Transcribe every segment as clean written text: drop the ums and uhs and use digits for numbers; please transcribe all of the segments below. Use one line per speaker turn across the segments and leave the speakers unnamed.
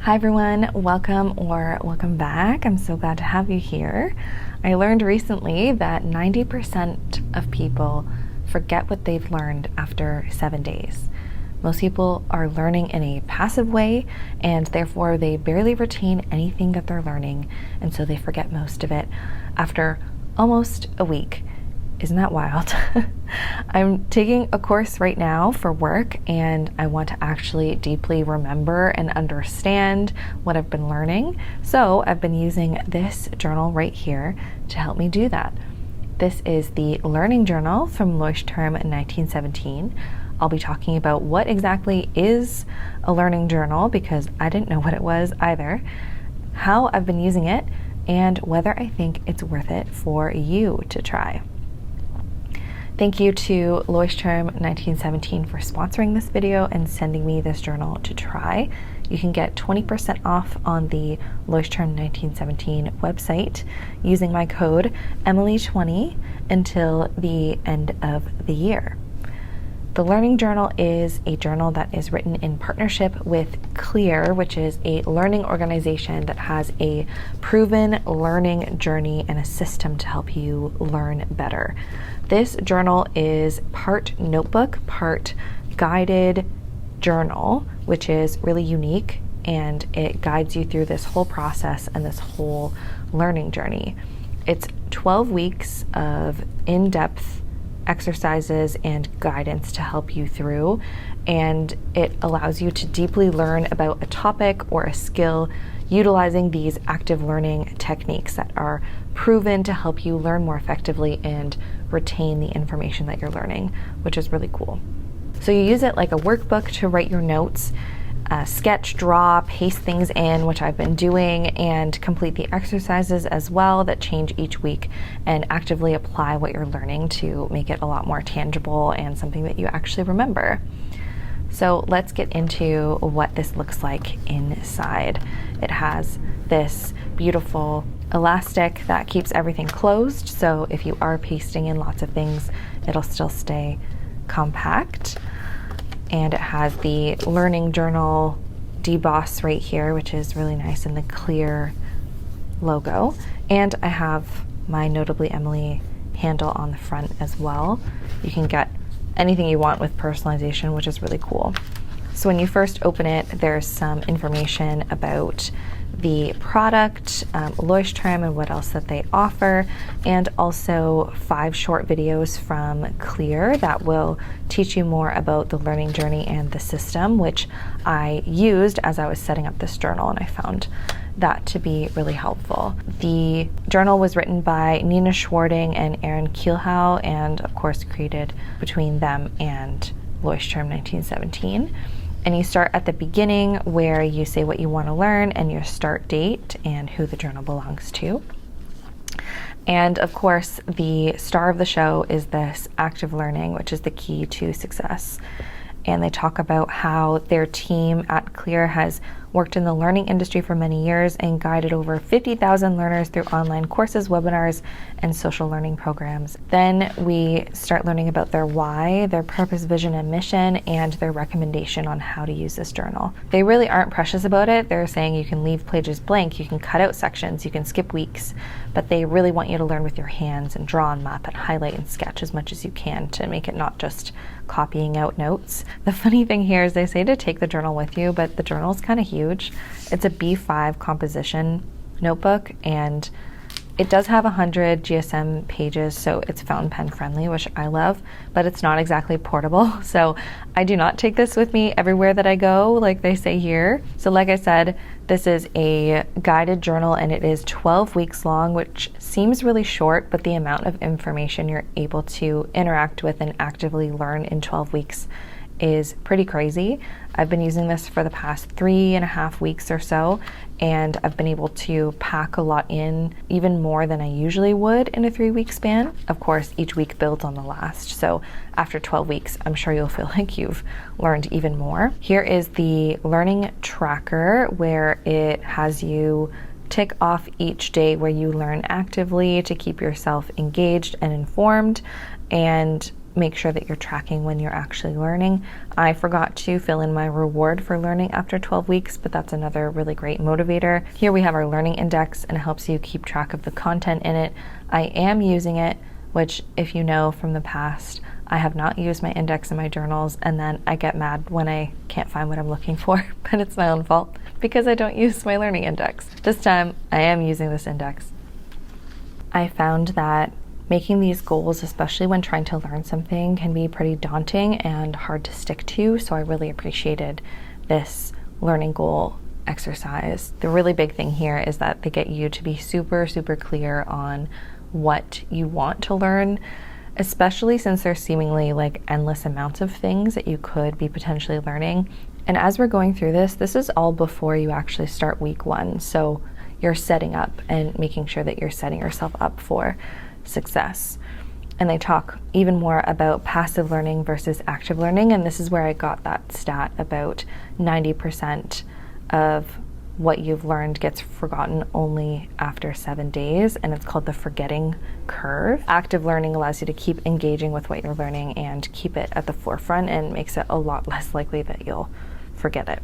Hi everyone, welcome back. I'm so glad to have you here. I learned recently that 90% of people forget what they've learned after 7 days. Most people are learning in a passive way, and therefore they barely retain anything that they're learning, and so they forget most of it after almost a week. Isn't that wild? I'm taking a course right now for work, and I want to actually deeply remember and understand what I've been learning. So I've been using this journal right here to help me do that. This is the learning journal from Leuchtturm1917. I'll be talking about what exactly is a learning journal, because I didn't know what it was either, how I've been using it, and whether I think it's worth it for you to try. Thank you to Leuchtturm1917 for sponsoring this video and sending me this journal to try. You can get 20% off on the Leuchtturm1917 website using my code Emily20 until the end of the year. The Learning Journal is a journal that is written in partnership with Clear, which is a learning organization that has a proven learning journey and a system to help you learn better. This journal is part notebook, part guided journal, which is really unique, and it guides you through this whole process and this whole learning journey. It's 12 weeks of in-depth exercises and guidance to help you through, and it allows you to deeply learn about a topic or a skill utilizing these active learning techniques that are proven to help you learn more effectively and retain the information that you're learning, which is really cool. So you use it like a workbook to write your notes, sketch, draw, paste things in, which I've been doing, and complete the exercises as well that change each week, and actively apply what you're learning to make it a lot more tangible and something that you actually remember. So let's get into what this looks like inside. It has this beautiful elastic that keeps everything closed, so if you are pasting in lots of things, it'll still stay compact. And it has the Learning Journal deboss right here, which is really nice, in the clear logo. And I have my Notably Emily handle on the front as well. You can get anything you want with personalization, which is really cool. So when you first open it, there's some information about the product, Leuchtturm, and what else that they offer, and also 5 short videos from Clear that will teach you more about the learning journey and the system, which I used as I was setting up this journal, and I found that to be really helpful. The journal was written by Nina Schwarting and Aaron Kielhau, and of course created between them and Leuchtturm1917. And you start at the beginning, where you say what you want to learn and your start date and who the journal belongs to. And of course, the star of the show is this active learning, which is the key to success. And they talk about how their team at Clear has worked in the learning industry for many years and guided over 50,000 learners through online courses, webinars, and social learning programs. Then we start learning about their why, their purpose, vision, and mission, and their recommendation on how to use this journal. They really aren't precious about it. They're saying you can leave pages blank, you can cut out sections, you can skip weeks, but they really want you to learn with your hands and draw and map and highlight and sketch as much as you can to make it not just copying out notes. The funny thing here is they say to take the journal with you, but the journal is kind of huge. It's a B5 composition notebook, and it does have 100 GSM pages, so it's fountain pen friendly, which I love, but it's not exactly portable. So I do not take this with me everywhere that I go, like they say here. So like I said, this is a guided journal, and it is 12 weeks long, which seems really short, but the amount of information you're able to interact with and actively learn in 12 weeks is pretty crazy. I've been using this for the past 3.5 weeks or so, and I've been able to pack a lot in, even more than I usually would in a 3-week span. Of course, each week builds on the last, so after 12 weeks, I'm sure you'll feel like you've learned even more. Here is the learning tracker, where it has you tick off each day where you learn actively to keep yourself engaged and informed, and make sure that you're tracking when you're actually learning. I forgot to fill in my reward for learning after 12 weeks, but that's another really great motivator. Here we have our learning index, and it helps you keep track of the content in it. I am using it, which, if you know from the past, I have not used my index in my journals, and then I get mad when I can't find what I'm looking for, but it's my own fault because I don't use my learning index. This time, I am using this index. I found that making these goals, especially when trying to learn something, can be pretty daunting and hard to stick to, so I really appreciated this learning goal exercise. The really big thing here is that they get you to be super, super clear on what you want to learn, especially since there's seemingly like endless amounts of things that you could be potentially learning. And as we're going through this is all before you actually start week 1, so you're setting up and making sure that you're setting yourself up for success. And they talk even more about passive learning versus active learning, and this is where I got that stat about 90% of what you've learned gets forgotten only after 7 days, and it's called the forgetting curve. Active learning allows you to keep engaging with what you're learning and keep it at the forefront, and makes it a lot less likely that you'll forget it.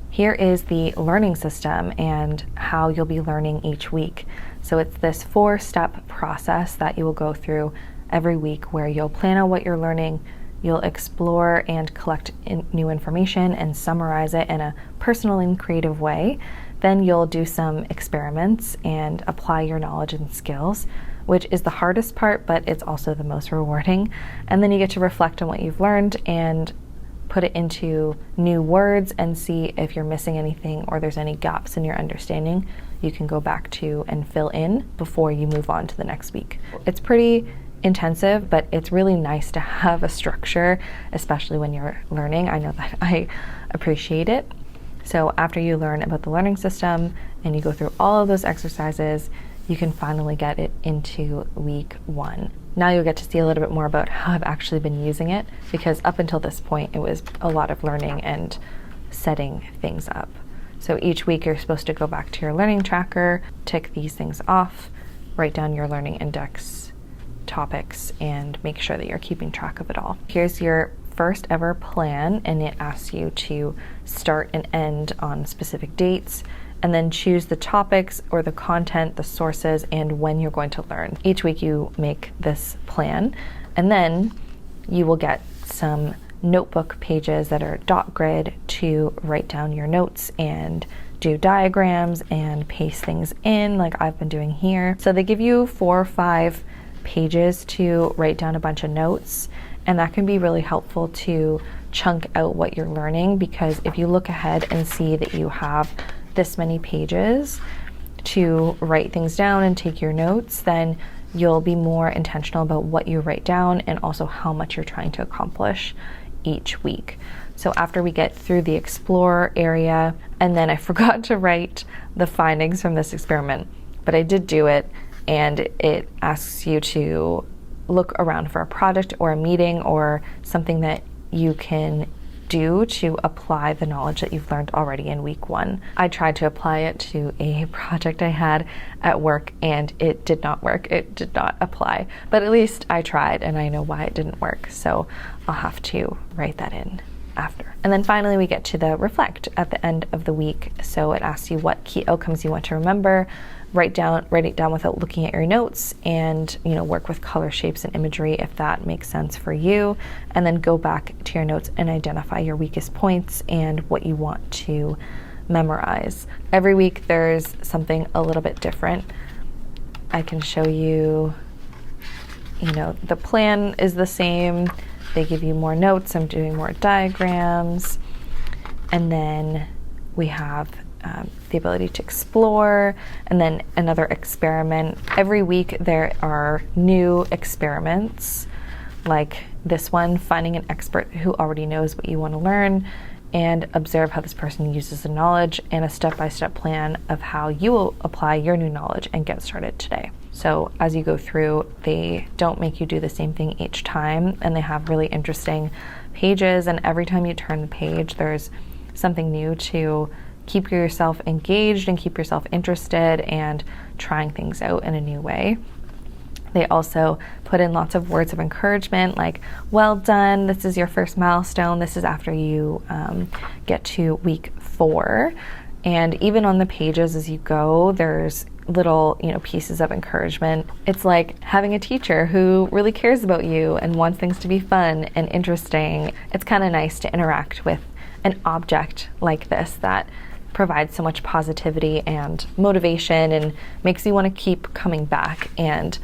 Here is the learning system and how you'll be learning each week. So it's this 4-step process that you will go through every week, where you'll plan out what you're learning, you'll explore and collect new information and summarize it in a personal and creative way. Then you'll do some experiments and apply your knowledge and skills, which is the hardest part, but it's also the most rewarding. And then you get to reflect on what you've learned and put it into new words and see if you're missing anything or there's any gaps in your understanding you can go back to and fill in before you move on to the next week. It's pretty intensive, but it's really nice to have a structure, especially when you're learning. I know that I appreciate it. So after you learn about the learning system and you go through all of those exercises, you can finally get it into week 1. Now you'll get to see a little bit more about how I've actually been using it, because up until this point, it was a lot of learning and setting things up. So each week you're supposed to go back to your learning tracker, tick these things off, write down your learning index topics, and make sure that you're keeping track of it all. Here's your first ever plan, and it asks you to start and end on specific dates, and then choose the topics or the content, the sources, and when you're going to learn. Each week you make this plan, and then you will get some notebook pages that are dot grid to write down your notes and do diagrams and paste things in like I've been doing here. So they give you 4 or 5 pages to write down a bunch of notes, and that can be really helpful to chunk out what you're learning, because if you look ahead and see that you have this many pages to write things down and take your notes, then you'll be more intentional about what you write down and also how much you're trying to accomplish each week. So after we get through the explore area, and then I forgot to write the findings from this experiment, but I did do it, and it asks you to look around for a project or a meeting or something that you can do to apply the knowledge that you've learned already in week 1. I tried to apply it to a project I had at work, and it did not work. It did not apply, but at least I tried, and I know why it didn't work. So I'll have to write that in after. And then finally we get to the reflect at the end of the week. So it asks you what key outcomes you want to remember, write it down without looking at your notes, and work with color, shapes, and imagery if that makes sense for you, and then go back to your notes and identify your weakest points and what you want to memorize. Every week there's something a little bit different. I can show you, the plan is the same. They give you more notes. I'm doing more diagrams, and then we have the ability to explore, and then another experiment. Every week there are new experiments, like this one, finding an expert who already knows what you want to learn, and observe how this person uses the knowledge, and a step-by-step plan of how you will apply your new knowledge and get started today. So as you go through, they don't make you do the same thing each time, and they have really interesting pages, and every time you turn the page, there's something new to keep yourself engaged and keep yourself interested and trying things out in a new way. They also put in lots of words of encouragement like, well done, this is your first milestone. This is after you get to week 4. And even on the pages as you go, there's little, pieces of encouragement. It's like having a teacher who really cares about you and wants things to be fun and interesting. It's kind of nice to interact with an object like this that provides so much positivity and motivation and makes you want to keep coming back and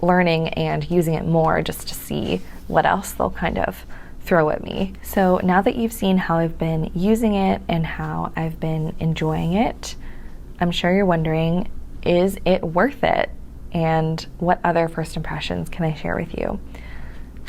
learning and using it more just to see what else they'll kind of throw at me. So now that you've seen how I've been using it and how I've been enjoying it, I'm sure you're wondering, is it worth it? And what other first impressions can I share with you?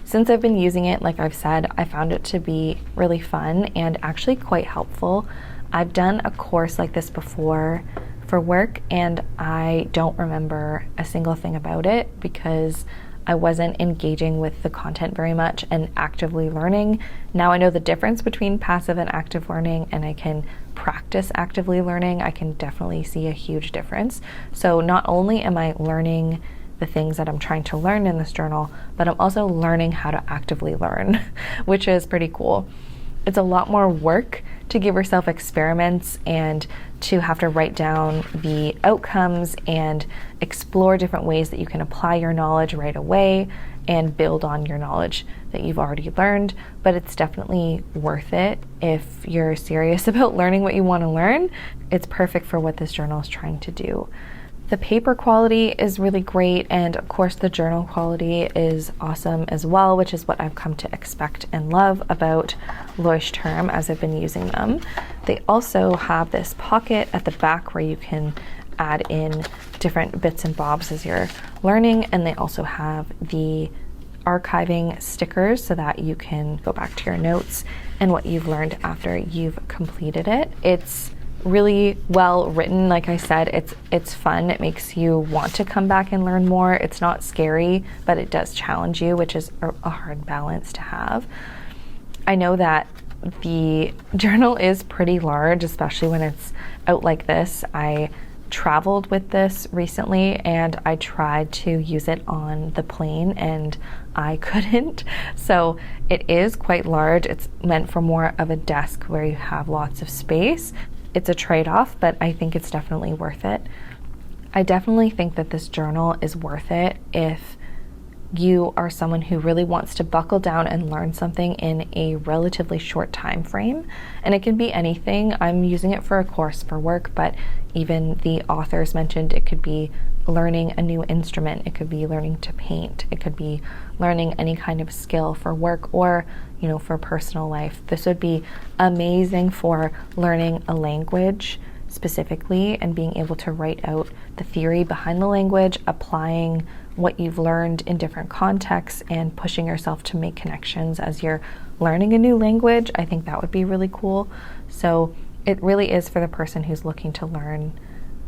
Since I've been using it, like I've said, I found it to be really fun and actually quite helpful. I've done a course like this before for work, and I don't remember a single thing about it because I wasn't engaging with the content very much and actively learning. Now I know the difference between passive and active learning, and I can practice actively learning. I can definitely see a huge difference. So not only am I learning the things that I'm trying to learn in this journal, but I'm also learning how to actively learn, which is pretty cool. It's a lot more work to give yourself experiments and to have to write down the outcomes and explore different ways that you can apply your knowledge right away and build on your knowledge that you've already learned. But it's definitely worth it if you're serious about learning what you want to learn. It's perfect for what this journal is trying to do. The paper quality is really great, and of course the journal quality is awesome as well, which is what I've come to expect and love about Leuchtturm as I've been using them. They also have this pocket at the back where you can add in different bits and bobs as you're learning, and they also have the archiving stickers so that you can go back to your notes and what you've learned after you've completed it. It's really well written. Like I said, it's fun. It makes you want to come back and learn more. It's not scary, but it does challenge you, which is a hard balance to have. I know that the journal is pretty large, especially when it's out like this. I traveled with this recently and I tried to use it on the plane and I couldn't. So it is quite large. It's meant for more of a desk where you have lots of space. It's a trade-off, but I think it's definitely worth it. I definitely think that this journal is worth it if you are someone who really wants to buckle down and learn something in a relatively short time frame. And it can be anything. I'm using it for a course for work, but even the authors mentioned it could be learning a new instrument. It could be learning to paint. It could be learning any kind of skill for work or, for personal life. This would be amazing for learning a language specifically and being able to write out the theory behind the language, applying what you've learned in different contexts and pushing yourself to make connections as you're learning a new language. I think that would be really cool. So it really is for the person who's looking to learn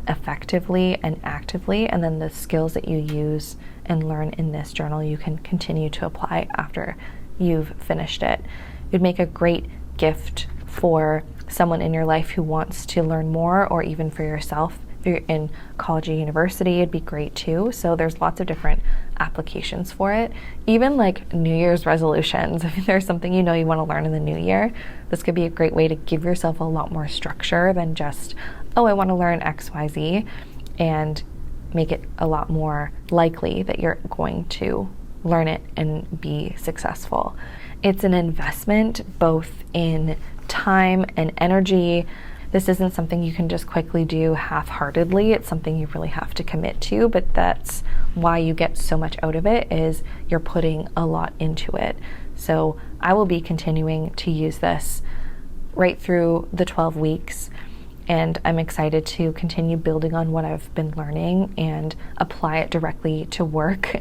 effectively and actively, and then the skills that you use and learn in this journal you can continue to apply after you've finished it. It would make a great gift for someone in your life who wants to learn more, or even for yourself. If you're in college or university, it'd be great too. So there's lots of different applications for it. Even like New Year's resolutions, if there's something you want to learn in the new year, this could be a great way to give yourself a lot more structure than just, I want to learn XYZ, and make it a lot more likely that you're going to learn it and be successful. It's an investment both in time and energy. This isn't something you can just quickly do half-heartedly. It's something you really have to commit to, but that's why you get so much out of it, is you're putting a lot into it. So I will be continuing to use this right through the 12 weeks. And I'm excited to continue building on what I've been learning and apply it directly to work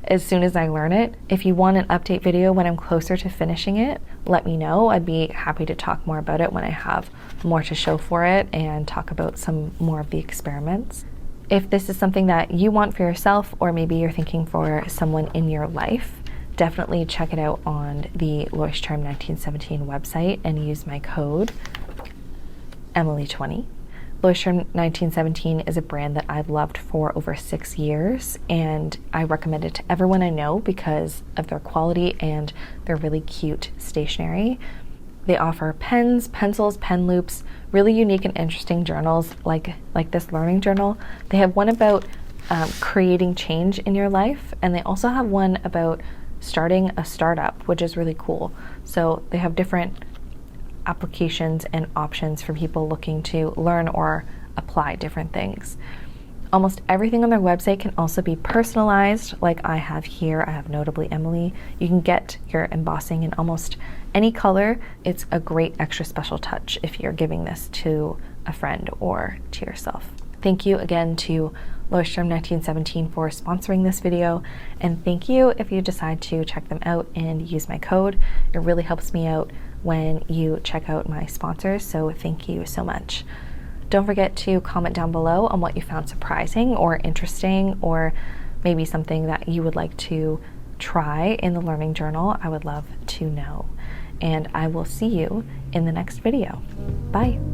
as soon as I learn it. If you want an update video when I'm closer to finishing it, let me know. I'd be happy to talk more about it when I have more to show for it and talk about some more of the experiments. If this is something that you want for yourself, or maybe you're thinking for someone in your life, definitely check it out on the Leuchtturm1917 website and use my code Emily20. Leuchtturm1917 is a brand that I've loved for over 6 years, and I recommend it to everyone I know because of their quality and their really cute stationery. They offer pens, pencils, pen loops, really unique and interesting journals like this learning journal. They have one about creating change in your life, and they also have one about starting a startup, which is really cool. So they have different applications and options for people looking to learn or apply different things. Almost everything on their website can also be personalized, like I have here. I have Notably Emily. You can get your embossing in almost any color. It's a great extra special touch if you're giving this to a friend or to yourself. Thank you again to Leuchtturm1917 for sponsoring this video, and thank you if you decide to check them out and use my code. It really helps me out when you check out my sponsors, so thank you so much. Don't forget to comment down below on what you found surprising or interesting, or maybe something that you would like to try in the learning journal. I would love to know. And I will see you in the next video. Bye.